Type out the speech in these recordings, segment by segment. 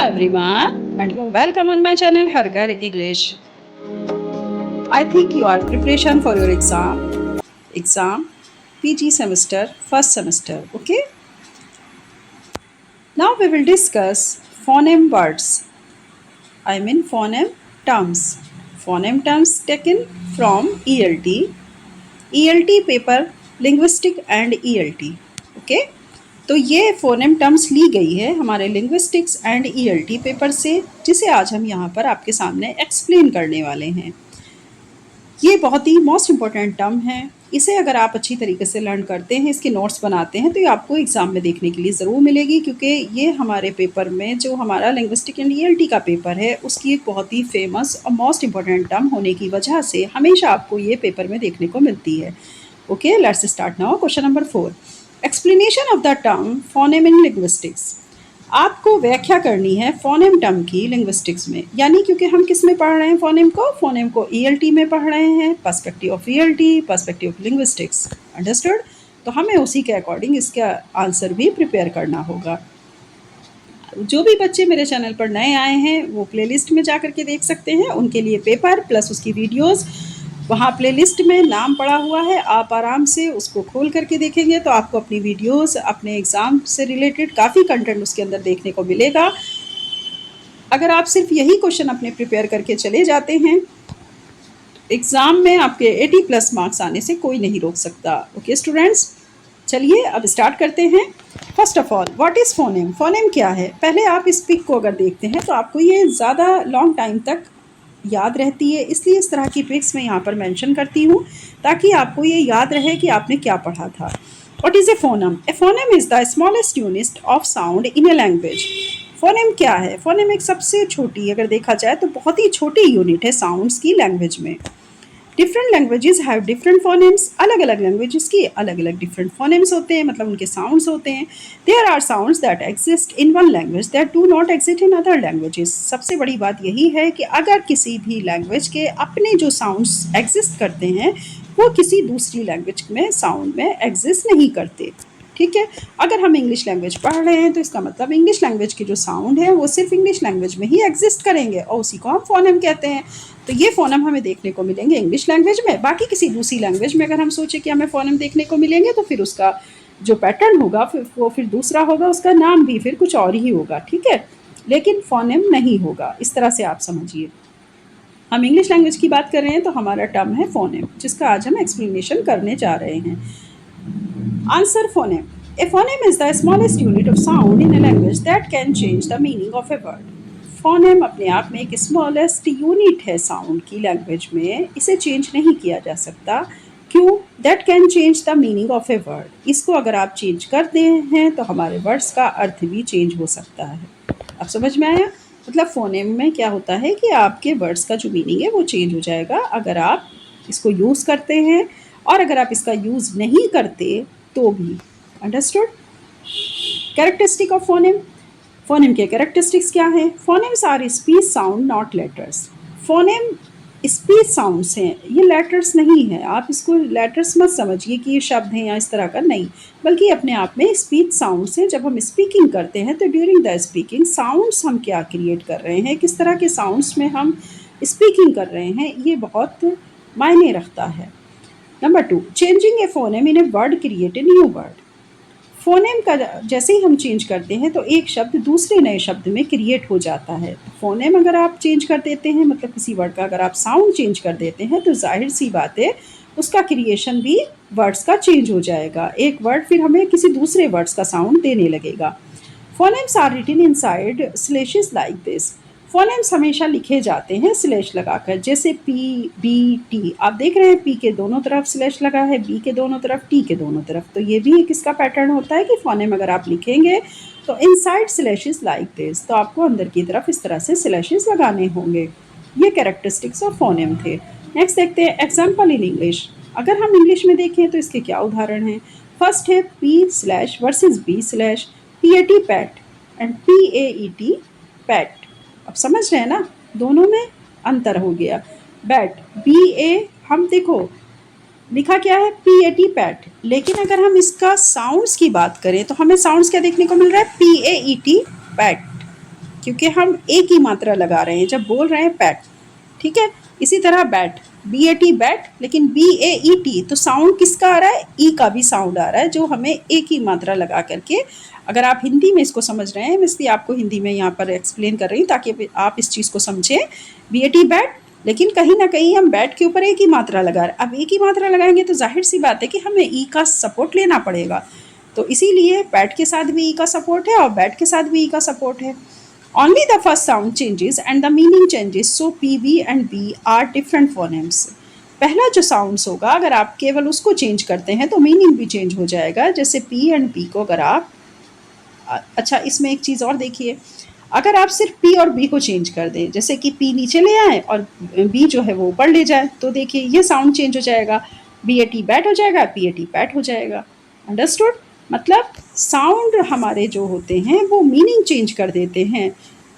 everyone and welcome on my channel Hargar English. I think you are preparation for your exam PG semester first semester. Okay, now we will discuss phoneme words. I mean phoneme terms. Phoneme terms taken from ELT paper linguistic and ELT. Okay, तो ये phoneme terms ली गई है हमारे linguistics and ELT paper से, जिसे आज हम यहाँ पर आपके सामने एक्सप्लेन करने वाले हैं। ये बहुत ही मोस्ट इम्पॉर्टेंट टर्म है। इसे अगर आप अच्छी तरीके से लर्न करते हैं, इसके नोट्स बनाते हैं, तो ये आपको एग्ज़ाम में देखने के लिए ज़रूर मिलेगी, क्योंकि ये हमारे पेपर में जो हमारा लिंग्विस्टिक एंड ईएलटी का पेपर है उसकी एक बहुत ही फेमस और मोस्ट इम्पॉर्टेंट टर्म होने की वजह से हमेशा आपको ये पेपर में देखने को मिलती है। Okay, let's start now. Question number 4, explanation of the term phoneme in linguistics. आपको व्याख्या करनी है फोनेम टर्म की लिंग्विस्टिक्स में, यानी क्योंकि हम किस में पढ़ रहे हैं फोनेम को ईएलटी में पढ़ रहे हैं, perspective of ELT, perspective of linguistics. Understood? तो हमें उसी के अकॉर्डिंग इसका आंसर भी प्रिपेयर करना होगा। जो भी बच्चे मेरे चैनल पर नए आए हैं वो प्लेलिस्ट में जा करके देख सकते हैं, उनके लिए पेपर प्लस उसकी वीडियोज़ वहाँ प्लेलिस्ट में नाम पड़ा हुआ है, आप आराम से उसको खोल करके देखेंगे तो आपको अपनी वीडियोस, अपने एग्ज़ाम से रिलेटेड काफ़ी कंटेंट उसके अंदर देखने को मिलेगा। अगर आप सिर्फ यही क्वेश्चन अपने प्रिपेयर करके चले जाते हैं, एग्ज़ाम में आपके 80+ मार्क्स आने से कोई नहीं रोक सकता। ओके स्टूडेंट्स, चलिए अब स्टार्ट करते हैं। First of all, what is phoneme? Phoneme क्या है? पहले आप इस पिक को अगर देखते हैं तो आपको ये ज़्यादा लॉन्ग टाइम तक याद रहती है, इसलिए इस तरह की पिक्स मैं यहाँ पर मेंशन करती हूँ ताकि आपको ये याद रहे कि आपने क्या पढ़ा था। What is a foenum? A foenum is the smallest unit of sound in a language. Phoneme क्या है? फोनेम एक सबसे छोटी, अगर देखा जाए तो बहुत ही छोटी यूनिट है साउंड्स की लैंग्वेज में। Different languages have different phonemes. अलग अलग लैंग्वेजेस की अलग अलग डिफरेंट फोनेम्स होते हैं, मतलब उनके साउंड्स होते हैं। There are sounds that exist in one language that do not exist in other languages. सबसे बड़ी बात यही है कि अगर किसी भी लैंग्वेज के अपने जो साउंड्स एग्जिस्ट करते हैं वो किसी दूसरी लैंग्वेज में साउंड में एग्जिस्ट नहीं करते। ठीक है, अगर हम इंग्लिश लैंग्वेज पढ़ रहे हैं तो इसका मतलब इंग्लिश लैंग्वेज के जो साउंड है वो सिर्फ इंग्लिश लैंग्वेज में ही एग्जिस्ट करेंगे और उसी को हम फोनेम कहते हैं। तो ये फोनेम हमें देखने को मिलेंगे इंग्लिश लैंग्वेज में। बाकी किसी दूसरी लैंग्वेज में अगर हम सोचें कि हमें फोनेम देखने को मिलेंगे तो फिर उसका जो पैटर्न होगा फिर दूसरा होगा, उसका नाम भी फिर कुछ और ही होगा। ठीक है, लेकिन फोनेम नहीं होगा। इस तरह से आप समझिए, हम इंग्लिश लैंग्वेज की बात कर रहे हैं तो हमारा टर्म है फोनेम, जिसका आज हम एक्सप्लेनेशन करने जा रहे हैं। Answer phoneme. A phoneme is the smallest unit of sound in a language that can change the meaning of a word. Phoneme अपने आप में एक स्मॉलेस्ट यूनिट है साउंड की लैंग्वेज में, इसे चेंज नहीं किया जा सकता। क्यों? That can change the meaning of a word. इसको अगर आप चेंज करते हैं तो हमारे वर्ड्स का अर्थ भी चेंज हो सकता है। अब समझ में आया? मतलब फोनेम में क्या होता है कि आपके वर्ड्स का जो मीनिंग है वो चेंज हो जाएगा अगर आप इसको यूज़ करते हैं, और अगर आप इसका यूज़ नहीं करते तो भी। Understood? Characteristic of phoneme. Phoneme के कैरेक्टरिस्टिक्स क्या है? Phonemes are speech sound not letters. Phoneme speech sounds हैं, ये लेटर्स नहीं है। आप इसको लेटर्स मत समझिए कि ये शब्द हैं या इस तरह का, नहीं, बल्कि अपने आप में स्पीच साउंड्स हैं। जब हम स्पीकिंग करते हैं तो ड्यूरिंग द स्पीकिंग साउंड्स हम क्या क्रिएट कर रहे हैं, किस तरह के साउंड्स में हम स्पीकिंग कर रहे हैं, ये बहुत मायने रखता है। Number 2, changing A phoneme in a word create a new word. Phoneme का जैसे ही हम चेंज करते हैं तो एक शब्द दूसरे नए शब्द में क्रिएट हो जाता है। फोनेम अगर आप चेंज कर देते हैं, मतलब किसी वर्ड का अगर आप साउंड चेंज कर देते हैं तो जाहिर सी बात है उसका क्रिएशन भी वर्ड्स का चेंज हो जाएगा। एक वर्ड फिर हमें किसी दूसरे वर्ड्स का साउंड देने लगेगा। Phonemes are written inside slashes like this. Phonemes हमेशा लिखे जाते हैं स्लैश लगाकर, जैसे पी, बी, टी। आप देख रहे हैं पी के दोनों तरफ स्लैश लगा है, बी के दोनों तरफ, टी के दोनों तरफ। तो ये भी एक इसका पैटर्न होता है कि फोनेम अगर आप लिखेंगे तो इनसाइड स्लैशेस लाइक दिस, तो आपको अंदर की तरफ इस तरह से स्लैशेस लगाने होंगे। ये कैरेक्टरिस्टिक्स ऑफ फोनेम थे। नेक्स्ट देखते हैं एग्जाम्पल इन इंग्लिश। अगर हम इंग्लिश में देखें तो इसके क्या उदाहरण हैं? फर्स्ट है P slash versus B slash, PAT pat and PAET pat. अब समझ रहे हैं ना, दोनों में अंतर हो गया। बैट, BA, हम देखो लिखा क्या है PAT पैट, लेकिन अगर हम इसका साउंड्स की बात करें तो हमें साउंड्स क्या देखने को मिल रहा है? PAET PAT. क्योंकि हम एक ही मात्रा लगा रहे हैं जब बोल रहे हैं पैट, ठीक है। इसी तरह बैट, BAT बैट, लेकिन BAET तो साउंड किसका आ रहा है, ई का भी साउंड आ रहा है, जो हमें एक ही मात्रा लगा करके, अगर आप हिंदी में इसको समझ रहे हैं, मैं इसलिए आपको हिंदी में यहाँ पर एक्सप्लेन कर रही हूँ ताकि आप इस चीज़ को समझें। BAT बैट, लेकिन कहीं ना कहीं हम बैट के ऊपर एक ही मात्रा लगा रहे हैं। अब एक ही मात्रा लगाएंगे तो जाहिर सी बात है कि हमें ई का सपोर्ट लेना पड़ेगा, तो इसीलिए बैट के साथ भी ई का सपोर्ट है और बैट के साथ भी ई का सपोर्ट है। Only the first sound changes and the meaning changes, so P, V and B are different phonemes. पहला जो साउंड्स होगा अगर आप केवल उसको चेंज करते हैं तो मीनिंग भी चेंज हो जाएगा। जैसे P एंड B को अगर आप, अच्छा इसमें एक चीज़ और देखिए, अगर आप सिर्फ P और B को चेंज कर दें, जैसे कि P नीचे ले आए और B जो है वो ऊपर ले जाए, तो देखिए ये साउंड चेंज हो जाएगा, BAT बैट हो जाएगा, PAT पैट हो जाएगा। अंडरस्टूड? मतलब साउंड हमारे जो होते हैं वो मीनिंग चेंज कर देते हैं।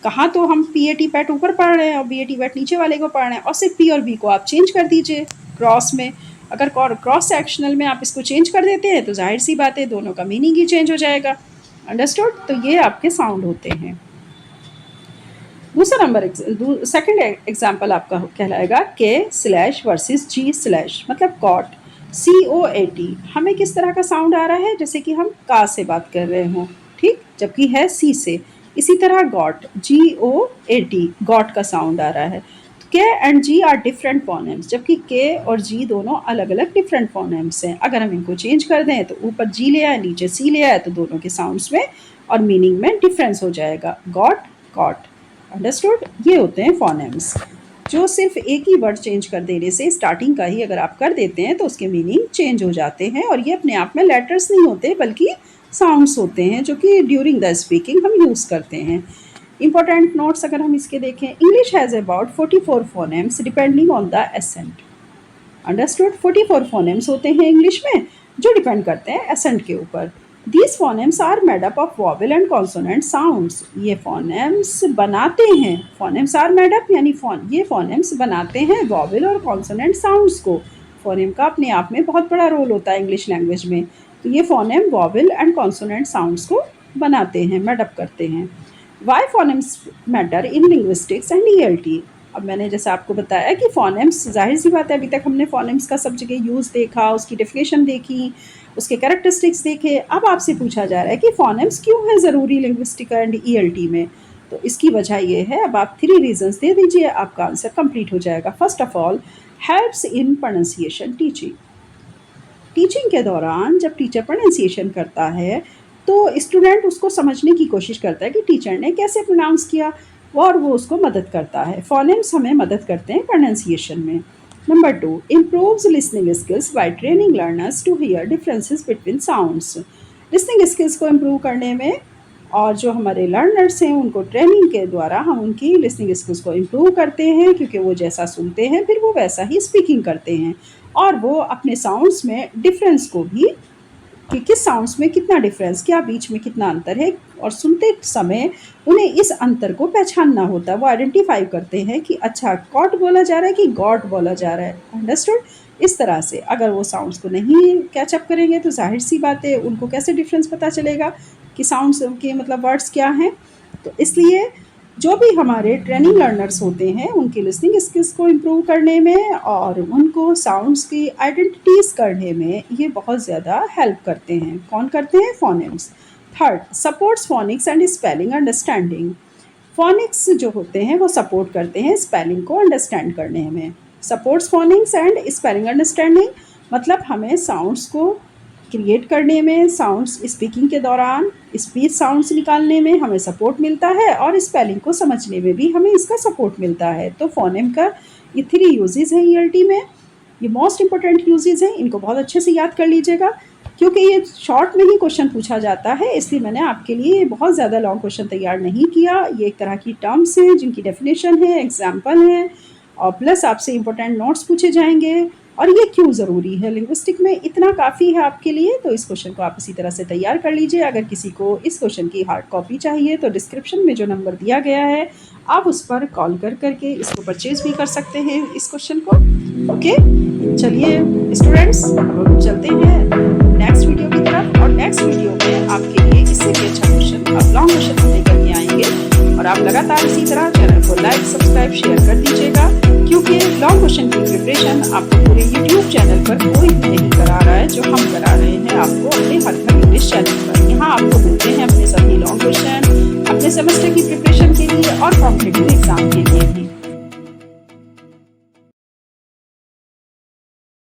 कहाँ तो हम PAT पैट ऊपर पढ़ रहे हैं और BAT बैट नीचे वाले को पढ़ रहे हैं, और सिर्फ P और B को आप चेंज कर दीजिए क्रॉस में। अगर क्रॉस सेक्शनल में आप इसको चेंज कर देते हैं तो जाहिर सी बात है दोनों का मीनिंग ही चेंज हो जाएगा। अंडरस्टूड? तो ये आपके साउंड होते हैं। दूसरा नंबर, सेकंड एग्जांपल आपका कहलाएगा K slash versus G slash, मतलब कॉट, COAT। हमें किस तरह का साउंड आ रहा है, जैसे कि हम का से बात कर रहे हों, ठीक, जबकि है C से। इसी तरह गॉट, GOAT, गॉट का साउंड आ रहा है। के एंड जी आर डिफरेंट फोनेम्स, जबकि के और जी दोनों अलग अलग डिफरेंट फोनेम्स हैं। अगर हम इनको चेंज कर दें तो ऊपर जी ले आए नीचे सी ले आए तो दोनों के साउंड्स में और मीनिंग में डिफरेंस हो जाएगा। Got, cot. अंडरस्टूड? ये होते हैं फोनेम्स, जो सिर्फ एक ही वर्ड चेंज कर देने से, स्टार्टिंग का ही अगर आप कर देते हैं तो उसके मीनिंग चेंज हो जाते हैं। और ये अपने आप में लेटर्स नहीं होते बल्कि साउंड्स होते हैं जो कि ड्यूरिंग द स्पीकिंग हम यूज़ करते हैं। इंपॉर्टेंट नोट्स अगर हम इसके देखें, English has about 44 phonemes depending on the accent. Understood? 44 phonemes होते हैं इंग्लिश में जो डिपेंड करते हैं एसेंट के ऊपर। These phonemes are made up of vowel and consonant sounds. ये phonemes बनाते हैं, phonemes are made up यानी ये phonemes बनाते हैं vowel और consonant sounds को। phoneme का अपने आप में बहुत बड़ा रोल होता है इंग्लिश लैंग्वेज में, तो ये phoneme vowel and consonant sounds को बनाते हैं, made up करते हैं। Why phonemes matter in linguistics and ELT? अब मैंने जैसे आपको बताया कि फोनेम्स, जाहिर सी बात है अभी तक हमने फोनेम्स का सब जगह यूज़ देखा, उसकी डेफिनेशन देखी, उसके कैरेक्टरिस्टिक्स देखे। अब आपसे पूछा जा रहा है कि फोनेम्स क्यों है ज़रूरी लिंग्विस्टिक एंड ELT में, तो इसकी वजह ये है, अब आप 3 रीजंस दे दीजिए, आपका आंसर कंप्लीट हो जाएगा। First of all, helps in pronunciation teaching. Teaching के दौरान जब टीचर प्रोनाउंसिएशन करता है तो स्टूडेंट उसको समझने की कोशिश करता है कि टीचर ने कैसे प्रोनाउंस किया, और वो उसको मदद करता है। फोनेम्स हमें मदद करते हैं प्रोनाउंसिएशन में। Number 2, improves listening skills by training learners to hear differences between sounds. Listening skills को इम्प्रूव करने में, और जो हमारे लर्नर्स हैं उनको ट्रेनिंग के द्वारा हम उनकी लिसनिंग स्किल्स को इम्प्रूव करते हैं, क्योंकि वो जैसा सुनते हैं फिर वो वैसा ही स्पीकिंग करते हैं, और वो अपने साउंड्स में डिफरेंस को भी, कि किस साउंड्स में कितना डिफरेंस, क्या बीच में कितना अंतर है, और सुनते समय उन्हें इस अंतर को पहचानना होता है। वो आइडेंटिफाई करते हैं कि अच्छा कॉट बोला जा रहा है कि गॉट बोला जा रहा है। अंडरस्टूड? इस तरह से अगर वो साउंड्स को नहीं कैचअप करेंगे तो जाहिर सी बात है उनको कैसे डिफरेंस पता चलेगा कि साउंड्स के मतलब वर्ड्स क्या हैं। तो इसलिए जो भी हमारे ट्रेनिंग लर्नर्स होते हैं उनकी लिसनिंग स्किल्स को इम्प्रूव करने में और उनको साउंड्स की आइडेंटिटीज़ करने में ये बहुत ज़्यादा हेल्प करते हैं। कौन करते हैं? Phonemes. Third, supports phonics and spelling understanding. Phonics जो होते हैं वो सपोर्ट करते हैं स्पेलिंग को अंडरस्टैंड करने में। Supports phonics and spelling understanding मतलब हमें साउंड्स को क्रिएट करने में, साउंड्स स्पीकिंग के दौरान स्पीच साउंड्स निकालने में हमें सपोर्ट मिलता है, और स्पेलिंग को समझने में भी हमें इसका सपोर्ट मिलता है। तो फोनेम का ये 3 यूजेस हैं ELT में, ये मोस्ट इंपॉर्टेंट यूजेस हैं, इनको बहुत अच्छे से याद कर लीजिएगा, क्योंकि ये शॉर्ट में ही क्वेश्चन पूछा जाता है, इसलिए मैंने आपके लिए बहुत ज़्यादा लॉन्ग क्वेश्चन तैयार नहीं किया। ये एक तरह की टर्म्स हैं जिनकी डेफिनेशन है, एग्जाम्पल हैं, और प्लस आपसे इंपॉर्टेंट नोट्स पूछे जाएंगे, और ये क्यों ज़रूरी है लिंग्विस्टिक में, इतना काफ़ी है आपके लिए। तो इस क्वेश्चन को आप इसी तरह से तैयार कर लीजिए। अगर किसी को इस क्वेश्चन की हार्ड कॉपी चाहिए तो डिस्क्रिप्शन में जो नंबर दिया गया है आप उस पर कॉल करके इसको परचेज भी कर सकते हैं, इस क्वेश्चन को। ओके, चलिए स्टूडेंट्स, चलते हैं नेक्स्ट वीडियो की तरफ, और नेक्स्ट वीडियो में आपके लिए इससे भी अच्छा क्वेश्चन, आप लॉन्ग क्वेश्चन लेकर के आएंगे, और आप लगातार इसी तरह चैनल को लाइक, सब्सक्राइब, शेयर कर दीजिएगा, क्योंकि लॉन्ग क्वेश्चन की प्रिपरेशन आपको पूरे यूट्यूब चैनल पर कोई भी नहीं करा रहा है, जो हम करा रहे हैं आपको अपने हर घर इंग्लिश चैनल पर। यहाँ आपको मिलते हैं अपने सभी लॉन्ग क्वेश्चन अपने सेमेस्टर की प्रिपरेशन के लिए और कॉम्पिटिटिव एग्जाम के लिए।